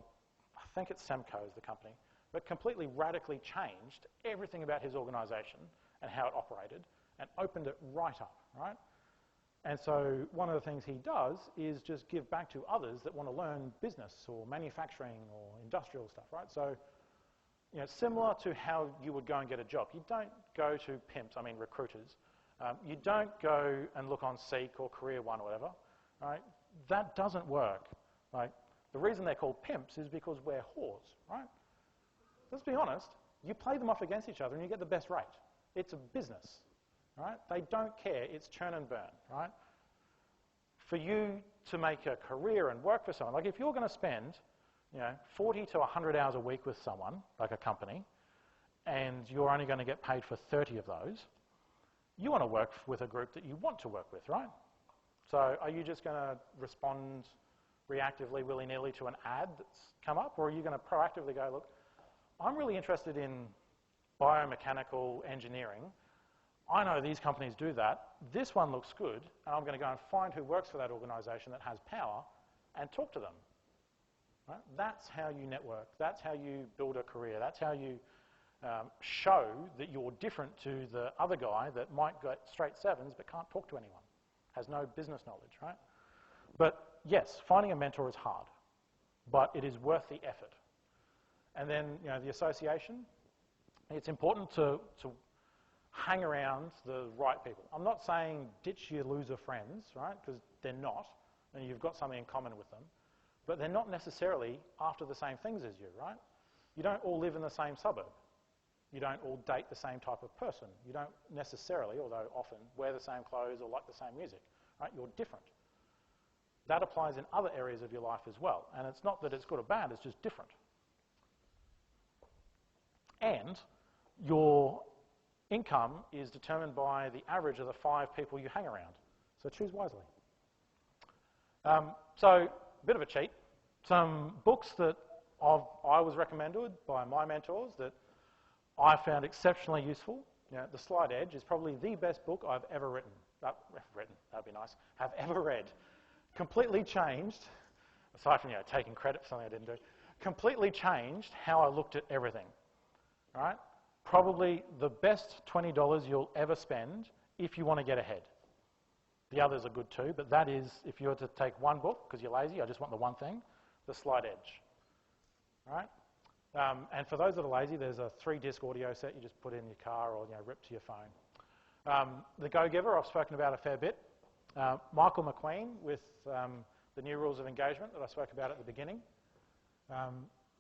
think it's Semco is the company, but completely radically changed everything about his organisation and how it operated and opened it right up, right? And so one of the things he does is just give back to others that want to learn business or manufacturing or industrial stuff, right? So, similar to how you would go and get a job. You don't go to pimps, recruiters. You don't go and look on Seek or Career One or whatever, right? That doesn't work. Like, The reason they're called pimps is because we're whores, right? Let's be honest. You play them off against each other and you get the best rate. It's a business, right? They don't care. It's churn and burn, right? For you to make a career and work for someone, like if you're going to spend, 40 to 100 hours a week with someone, like a company, and you're only going to get paid for 30 of those, you want to work with a group that you want to work with, right? So are you just going to respond reactively, willy-nilly to an ad that's come up, or are you going to proactively go, look, I'm really interested in biomechanical engineering. I know these companies do that. This one looks good, and I'm going to go and find who works for that organisation that has power and talk to them. Right? That's how you network. That's how you build a career. That's how you show that you're different to the other guy that might get straight sevens but can't talk to anyone, has no business knowledge, right? But yes, finding a mentor is hard, but it is worth the effort. And then, the association, it's important to hang around the right people. I'm not saying ditch your loser friends, right, because they're not, and you've got something in common with them, but they're not necessarily after the same things as you, right? You don't all live in the same suburb. You don't all date the same type of person. You don't necessarily, although often, wear the same clothes or like the same music, right? You're different. That applies in other areas of your life as well, and it's not that it's good or bad, it's just different. And your income is determined by the average of the 5 people you hang around. So choose wisely. So, a bit of a cheat. Some books that I was recommended by my mentors that I found exceptionally useful. The Slight Edge is probably the best book I've ever written. That'd be nice. Have ever read. Completely changed, aside from taking credit for something I didn't do, completely changed how I looked at everything. Right? Probably the best $20 you'll ever spend if you want to get ahead. The others are good too, but that is, if you were to take one book, because you're lazy, I just want the one thing, The Slight Edge. Right? And for those that are lazy, there's a 3-disc audio set you just put in your car or rip to your phone. The Go-Giver, I've spoken about a fair bit. Michael McQueen with the New Rules of Engagement that I spoke about at the beginning.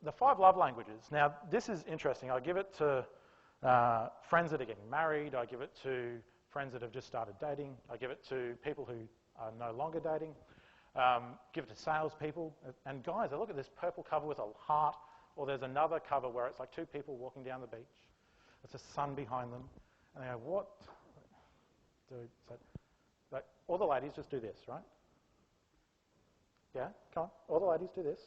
The 5 love languages. Now, this is interesting. I give it to friends that are getting married. I give it to friends that have just started dating. I give it to people who are no longer dating. Give it to salespeople. And guys, I look at this purple cover with a heart, or there's another cover where it's like 2 people walking down the beach. It's a sun behind them. And they go, what? Dude, like, all the ladies just do this, right? Yeah, come on. All the ladies do this.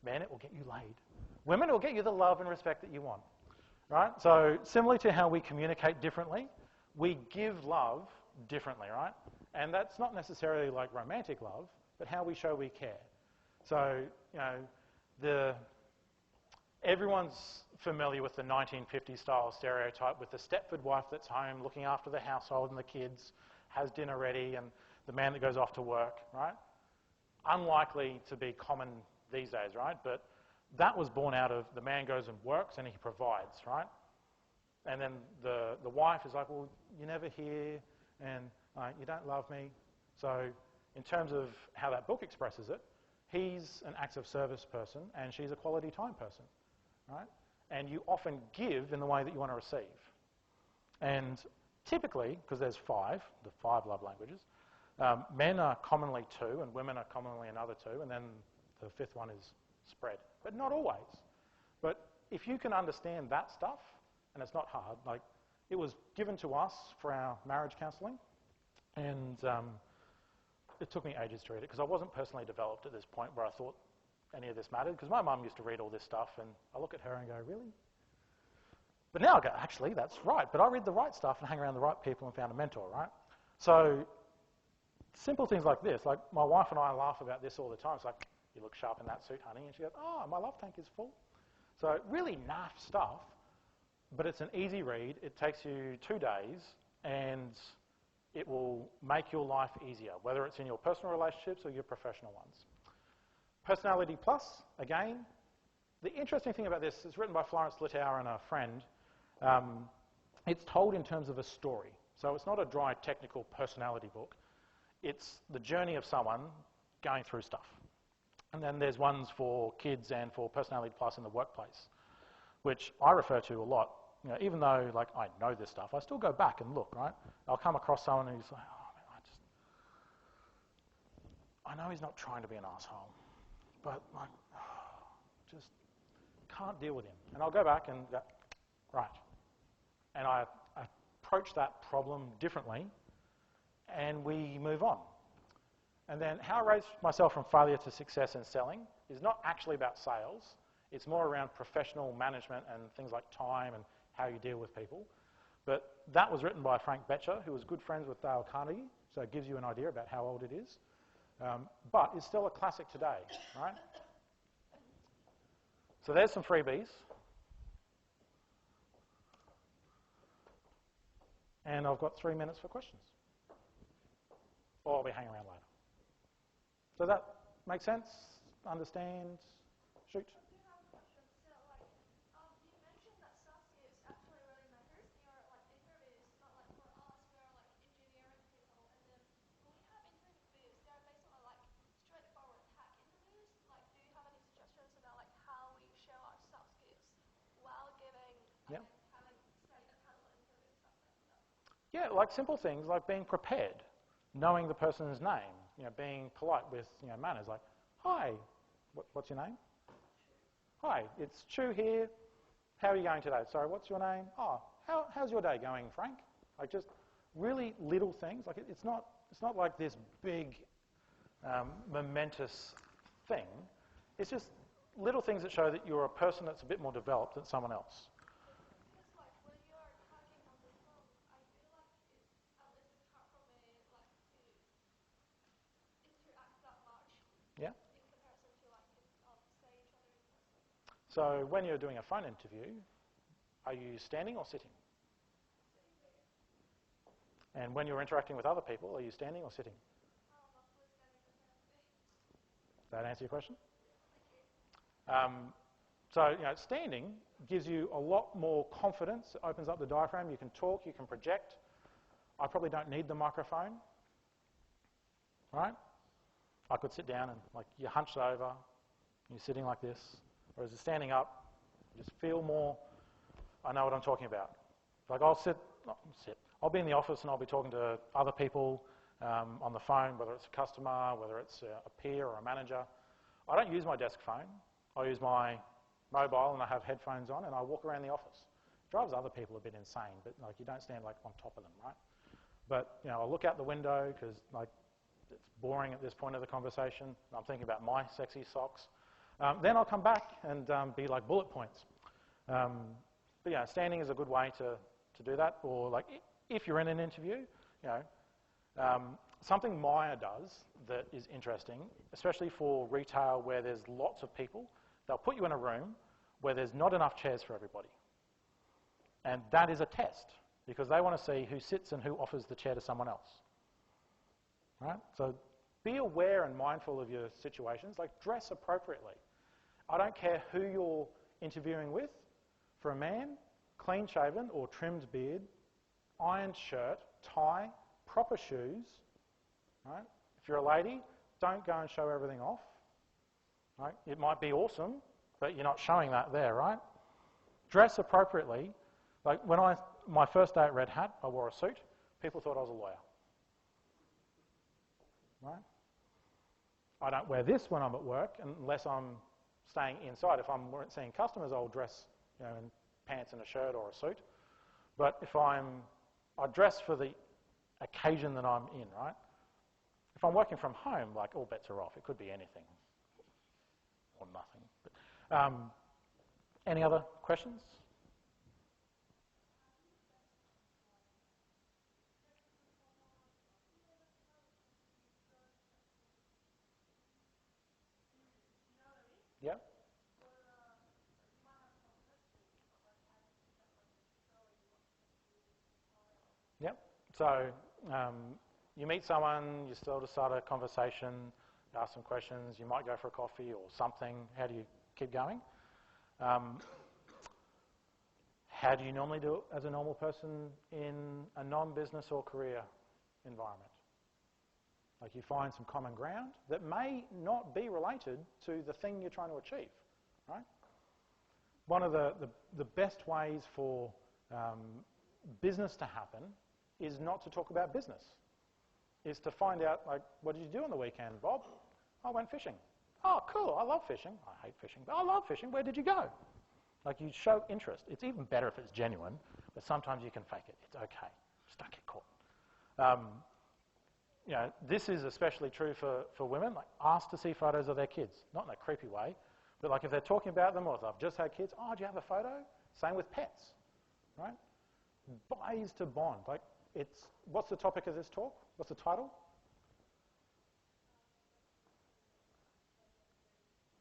Men, it will get you laid. Women, it will get you the love and respect that you want, right? So similarly to how we communicate differently, we give love differently, right? And that's not necessarily like romantic love, but how we show we care. So, everyone's familiar with the 1950s style stereotype with the Stepford wife that's home looking after the household and the kids, has dinner ready, and the man that goes off to work, right? Unlikely to be common these days, right? But that was born out of the man goes and works and he provides, right? And then the wife is like, well, you're never here and you don't love me. So in terms of how that book expresses it, he's an acts of service person and she's a quality time person, right? And you often give in the way that you want to receive. And typically, because there's 5, the 5 love languages, men are commonly 2 and women are commonly another 2, and then the 5th one is spread, but not always. But if you can understand that stuff, and it's not hard, like it was given to us for our marriage counselling, and it took me ages to read it because I wasn't personally developed at this point where I thought any of this mattered, because my mum used to read all this stuff and I look at her and go, really? But now I go, actually, that's right, but I read the right stuff and hang around the right people and found a mentor, right? So simple things like this, like my wife and I laugh about this all the time. It's like, you look sharp in that suit, honey. And she goes, oh, my love tank is full. So really naff stuff, but it's an easy read. It takes you 2 days, and it will make your life easier, whether it's in your personal relationships or your professional ones. Personality Plus, again, the interesting thing about this is written by Florence Littauer and a friend. It's told in terms of a story. So it's not a dry technical personality book. It's the journey of someone going through stuff. And then there's ones for kids and for Personality Plus in the workplace, which I refer to a lot. You know, even though like I know this stuff, I still go back and look, right? I'll come across someone who's like, oh man, I know he's not trying to be an asshole, but like, just can't deal with him. And I'll go back and go, right. And I approach that problem differently, and we move on. And then how I raise myself from failure to success in selling is not actually about sales. It's more around professional management and things like time and how you deal with people. But that was written by Frank Betcher, who was good friends with Dale Carnegie, so it gives you an idea about how old it is. But it's still a classic today, right? So there's some freebies. And I've got 3 minutes for questions. Or I'll be hanging around later. Does that make sense? Understand? Shoot. I do have a question. So, like, you mentioned that soft skills actually really matters in your like interviews, but like for us, we are like engineering people, and then when we have interviews, they're basically like straightforward hack interviews. Like, do you have any suggestions about like how we show our soft skills while giving Yeah. having straight technical interviews, stuff like that? Yeah, like simple things like being prepared, knowing the person's name, you know, being polite with manners. Like, hi, what's your name? Hi, it's Chu here. How are you going today? Sorry, what's your name? Oh, how's your day going, Frank? Like just really little things. Like it's not like this big momentous thing. It's just little things that show that you're a person that's a bit more developed than someone else. Because like when you are talking on the phone, I feel like at least it's hard for me like to interact that much. Yeah. In comparison to like say each other in person. So when you're doing a phone interview, are you standing or sitting? And when you're interacting with other people, are you standing or sitting? Mostly standing apparently. Does that answer your question? Thank you. So standing gives you a lot more confidence. It opens up the diaphragm. You can talk. You can project. I probably don't need the microphone, right? I could sit down and like you're hunched over, you're sitting like this, whereas standing up, you just feel more. I know what I'm talking about. Like I'll be in the office and I'll be talking to other people on the phone, whether it's a customer, whether it's a peer or a manager. I don't use my desk phone. I use my mobile and I have headphones on and I walk around the office. It drives other people a bit insane, but like you don't stand like on top of them, right? But I'll look out the window because like it's boring at this point of the conversation. I'm thinking about my sexy socks. Then I'll come back and be like bullet points. But yeah, standing is a good way to do that. Or like if you're in an interview, something Maya does that is interesting, especially for retail where there's lots of people, they'll put you in a room where there's not enough chairs for everybody. And that is a test because they want to see who sits and who offers the chair to someone else. Right? So be aware and mindful of your situations, like dress appropriately. I don't care who you're interviewing with. For a man, clean shaven or trimmed beard, ironed shirt, tie, proper shoes. Right? If you're a lady, don't go and show everything off. Right? It might be awesome, but you're not showing that there, right? Dress appropriately. Like when my first day at Red Hat, I wore a suit. People thought I was a lawyer. Right? I don't wear this when I'm at work unless I'm staying inside. If I'm seeing customers, I'll dress in pants and a shirt or a suit. But if I dress for the occasion that I'm in, right? If I'm working from home, like all bets are off. It could be anything or nothing. But, any other questions? Yeah. Yep. So you meet someone, you start a conversation, ask some questions, you might go for a coffee or something. How do you keep going? How do you normally do it as a normal person in a non-business or career environment? Like you find some common ground that may not be related to the thing you're trying to achieve, right? One of the best ways for business to happen is not to talk about business. Is to find out, like, what did you do on the weekend, Bob? I went fishing. Oh, cool, I love fishing. I hate fishing, but I love fishing. Where did you go? Like, you show interest. It's even better if it's genuine, but sometimes you can fake it. It's okay. Just don't get caught. You know, this is especially true for women. Like, ask to see photos of their kids. Not in a creepy way, but like if they're talking about them or if they've just had kids, oh, do you have a photo? Same with pets, right? Buys to bond. Like, it's, what's the topic of this talk? What's the title?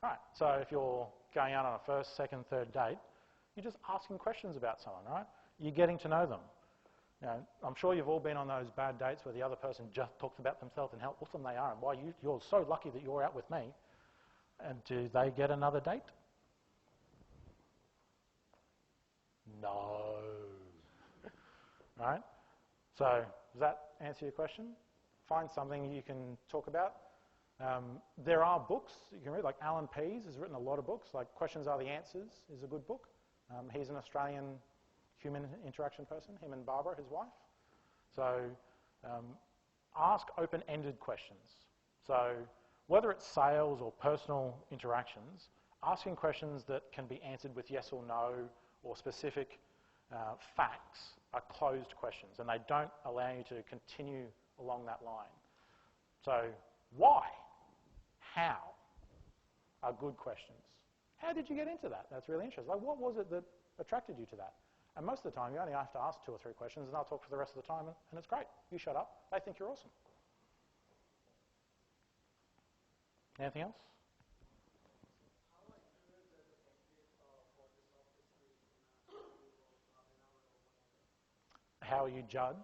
Right, so if you're going out on a first, second, third date, you're just asking questions about someone, right? You're getting to know them. You know, I'm sure you've all been on those bad dates where the other person just talks about themselves and how awesome they are and why you're so lucky that you're out with me. And do they get another date? No. Right? So does that answer your question? Find something you can talk about. There are books you can read, like Alan Pease has written a lot of books, like Questions Are the Answers is a good book. He's an Australian human interaction person, him and Barbara, his wife. So ask open-ended questions. So whether it's sales or personal interactions, asking questions that can be answered with yes or no or specific facts are closed questions, and they don't allow you to continue along that line. So why? How are good questions. How did you get into that? That's really interesting. Like, what was it that attracted you to that? And most of the time, you only have to ask 2 or 3 questions, and they'll talk for the rest of the time, and it's great. You shut up. They think you're awesome. Anything else? How are you judged?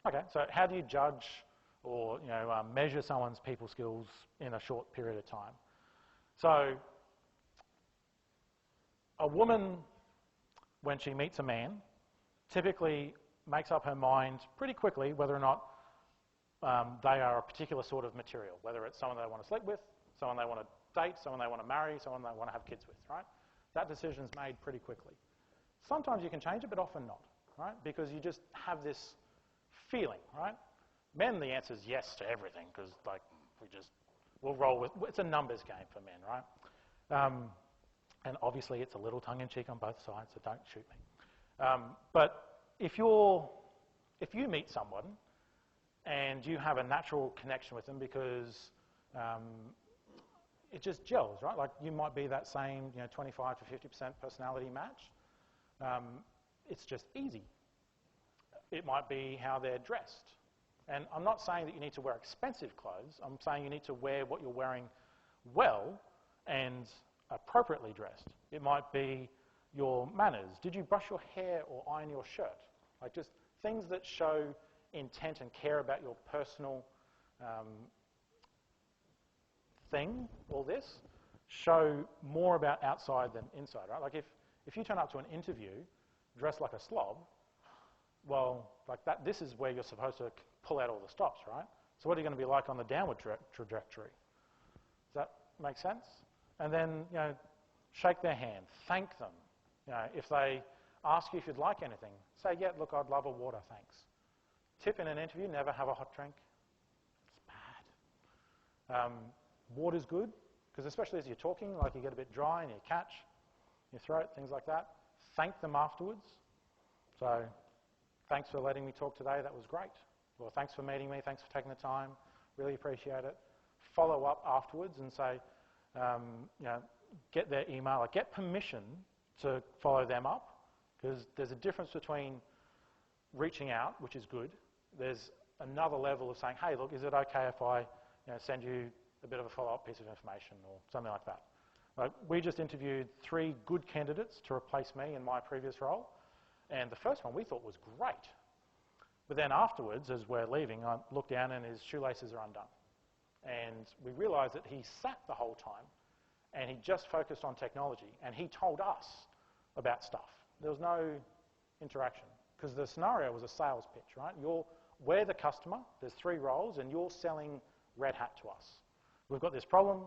Okay, so how do you judge or measure someone's people skills in a short period of time? So a woman, when she meets a man, typically makes up her mind pretty quickly whether or not they are a particular sort of material, whether it's someone they want to sleep with, someone they want to date, someone they want to marry, someone they want to have kids with, right? That decision's made pretty quickly. Sometimes you can change it, but often not, right? Because you just have this feeling, right? Men, the answer is yes to everything because, like, we'll roll with, it's a numbers game for men, right? And obviously it's a little tongue-in-cheek on both sides, so don't shoot me. But if you meet someone and you have a natural connection with them because it just gels, right? Like, you might be that same 25 to 50% personality match. It's just easy. It might be how they're dressed. And I'm not saying that you need to wear expensive clothes. I'm saying you need to wear what you're wearing well and appropriately dressed. It might be your manners. Did you brush your hair or iron your shirt? Like, just things that show intent and care about your personal thing, all this, show more about outside than inside, right? Like, if you turn up to an interview dressed like a slob, well, like that, this is where you're supposed to pull out all the stops, right? So what are you going to be like on the downward trajectory? Does that make sense? And then, shake their hand, thank them. If they ask you if you'd like anything, say, yeah, look, I'd love a water, thanks. Tip in an interview, never have a hot drink. It's bad. Water's good, because especially as you're talking, like, you get a bit dry in your catch, your throat, things like that. Thank them afterwards. So, thanks for letting me talk today, that was great. Or thanks for meeting me, thanks for taking the time, really appreciate it. Follow up afterwards and say, get their email, like, get permission to follow them up, because there's a difference between reaching out, which is good. There's another level of saying, hey, look, is it okay if I send you a bit of a follow-up piece of information or something like that? Like, we just interviewed 3 good candidates to replace me in my previous role, and the first one we thought was great. But then afterwards, as we're leaving, I looked down and his shoelaces are undone. And we realised that he sat the whole time and he just focused on technology, and he told us about stuff. There was no interaction because the scenario was a sales pitch, right? We're the customer, there's 3 roles, and you're selling Red Hat to us. We've got this problem,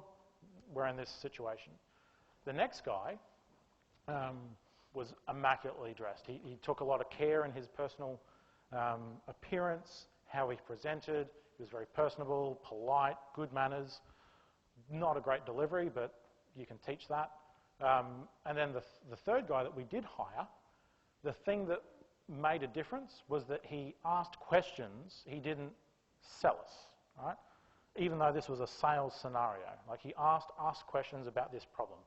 we're in this situation. The next guy was immaculately dressed. He took a lot of care in his personal appearance, how he presented. He was very personable, polite, good manners. Not a great delivery, but you can teach that. And then the third guy that we did hire, the thing that made a difference was that he asked questions. He didn't sell us, right? Even though this was a sales scenario. Like, he asked us questions about this problem.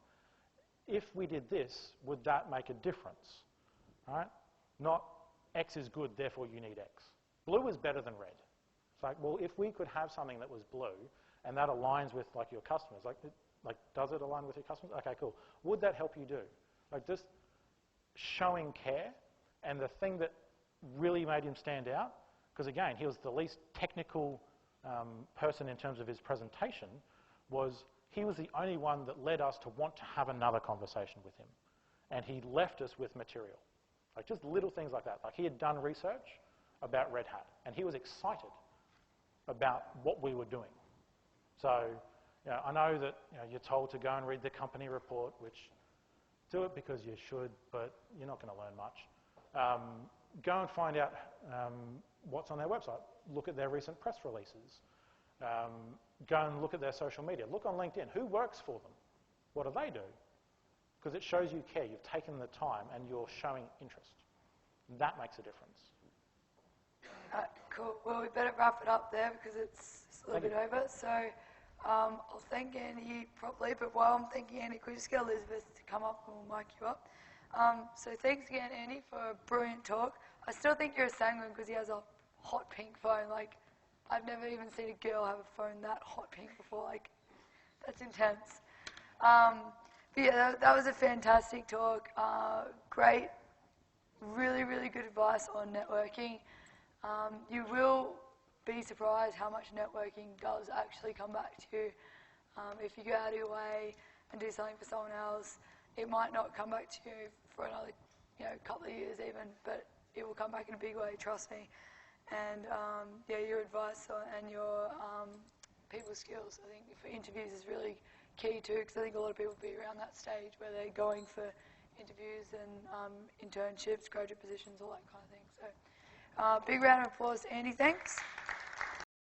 If we did this, would that make a difference, right? Not X is good, therefore you need X. Blue is better than red. It's like, well, if we could have something that was blue and that aligns with, like, your customers, like does it align with your customers? Okay, cool. Would that help you do? Like, just showing care. And the thing that really made him stand out, because again, he was the least technical person in terms of his presentation, was he was the only one that led us to want to have another conversation with him. And he left us with material. Like, just little things like that. Like, he had done research about Red Hat, and he was excited about what we were doing. So, I know that you're told to go and read the company report, which do it because you should, but you're not going to learn much. Go and find out what's on their website. Look at their recent press releases. Go and look at their social media. Look on LinkedIn. Who works for them? What do they do? Because it shows you care. You've taken the time and you're showing interest. That makes a difference. Cool. Well, we better wrap it up there because it's a little bit over. So I'll thank Andy properly, but while I'm thanking Andy, could we just get Elizabeth to come up and we'll mic you up? So thanks again, Andy, for a brilliant talk. I still think you're a sanguine because he has a hot pink phone. Like, I've never even seen a girl have a phone that hot pink before. Like, that's intense. But yeah, that was a fantastic talk. Great, really, really good advice on networking. You will be surprised how much networking does actually come back to you. If you go out of your way and do something for someone else, it might not come back to you for another, couple of years even, but it will come back in a big way, trust me. And your advice and your people skills, I think, for interviews is really key too, because I think a lot of people will be around that stage where they're going for interviews and internships, graduate positions, all that kind of thing. So big round of applause, Andy, thanks.